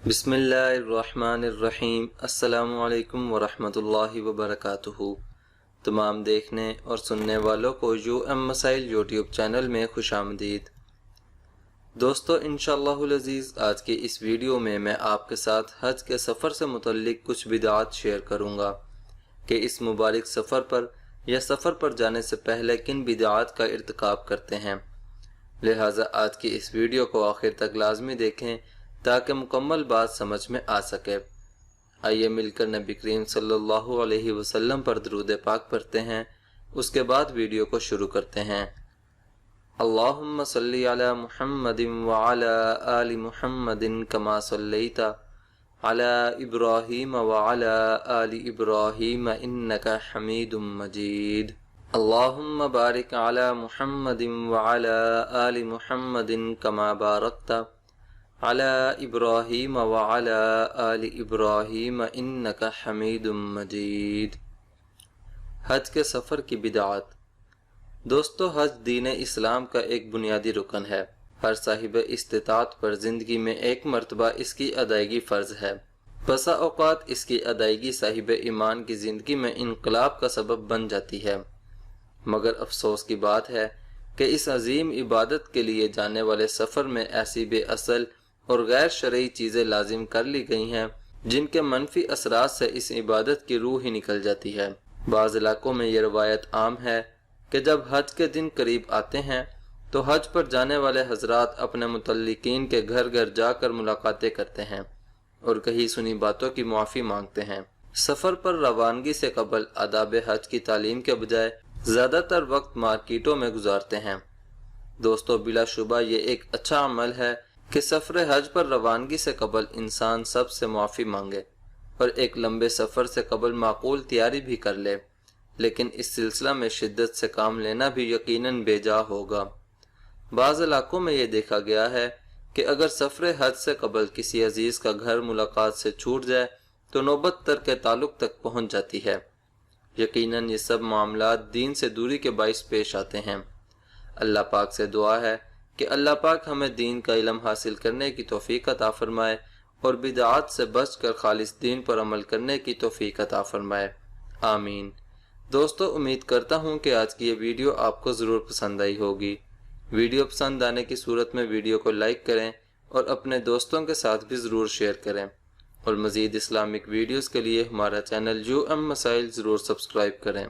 بسم اللہ الرحمن الرحیم۔ السلام علیکم ورحمۃ اللہ وبرکاتہ۔ تمام دیکھنے اور سننے والوں کو یو ایم مسائل یوٹیوب چینل میں خوش آمدید۔ دوستو انشاءاللہ العزیز آج کے اس ویڈیو میں آپ کے ساتھ حج کے سفر سے متعلق کچھ بدعات شیئر کروں گا کہ اس مبارک سفر پر یا سفر پر جانے سے پہلے کن بدعات کا ارتکاب کرتے ہیں، لہٰذا آج کی اس ویڈیو کو آخر تک لازمی دیکھیں تاکہ مکمل بات سمجھ میں آ سکے۔ آئیے مل کر نبی کریم صلی اللہ علیہ وسلم پر درود پاک پڑھتے ہیں، اس کے بعد ویڈیو کو شروع کرتے ہیں۔ اللہم صلی علی محمد وعلی آل محمد کما صلیت علی ابراہیم وعلی آل ابراہیم انکا حمید مجید۔ اللہم بارک علی محمد وعلی آل محمد کما بارکت علی ابراہیم وعلی آل ابراہیم انکا حمید مجید۔ حج کے سفر کی بدعات۔ دوستو حج دین اسلام کا ایک بنیادی رکن ہے۔ ہر صاحب استطاعت پر زندگی میں ایک مرتبہ اس کی ادائیگی فرض ہے۔ بسا اوقات اس کی ادائیگی صاحب ایمان کی زندگی میں انقلاب کا سبب بن جاتی ہے، مگر افسوس کی بات ہے کہ اس عظیم عبادت کے لیے جانے والے سفر میں ایسی بے اصل اور غیر شرعی چیزیں لازم کر لی گئی ہیں جن کے منفی اثرات سے اس عبادت کی روح ہی نکل جاتی ہے۔ بعض علاقوں میں یہ روایت عام ہے کہ جب حج کے دن قریب آتے ہیں تو حج پر جانے والے حضرات اپنے متعلقین کے گھر گھر جا کر ملاقاتیں کرتے ہیں اور کہیں سنی باتوں کی معافی مانگتے ہیں۔ سفر پر روانگی سے قبل آداب حج کی تعلیم کے بجائے زیادہ تر وقت مارکیٹوں میں گزارتے ہیں۔ دوستو بلا شبہ یہ ایک اچھا عمل ہے کہ سفر حج پر روانگی سے قبل انسان سب سے معافی مانگے اور ایک لمبے سفر سے قبل معقول تیاری بھی کر لے، لیکن اس سلسلہ میں شدت سے کام لینا بھی یقیناً بے جا ہوگا۔ بعض علاقوں میں یہ دیکھا گیا ہے کہ اگر سفر حج سے قبل کسی عزیز کا گھر ملاقات سے چھوٹ جائے تو نوبت ترک تعلق تک پہنچ جاتی ہے۔ یقیناً یہ سب معاملات دین سے دوری کے باعث پیش آتے ہیں۔ اللہ پاک سے دعا ہے کہ اللہ پاک ہمیں دین کا علم حاصل کرنے کی توفیق عطا فرمائے اور بدعات سے بچ کر خالص دین پر عمل کرنے کی توفیق عطا فرمائے، آمین۔ دوستو امید کرتا ہوں کہ آج کی یہ ویڈیو آپ کو ضرور پسند آئی ہوگی۔ ویڈیو پسند آنے کی صورت میں ویڈیو کو لائک کریں اور اپنے دوستوں کے ساتھ بھی ضرور شیئر کریں، اور مزید اسلامک ویڈیوز کے لیے ہمارا چینل یو ایم مسائل ضرور سبسکرائب کریں۔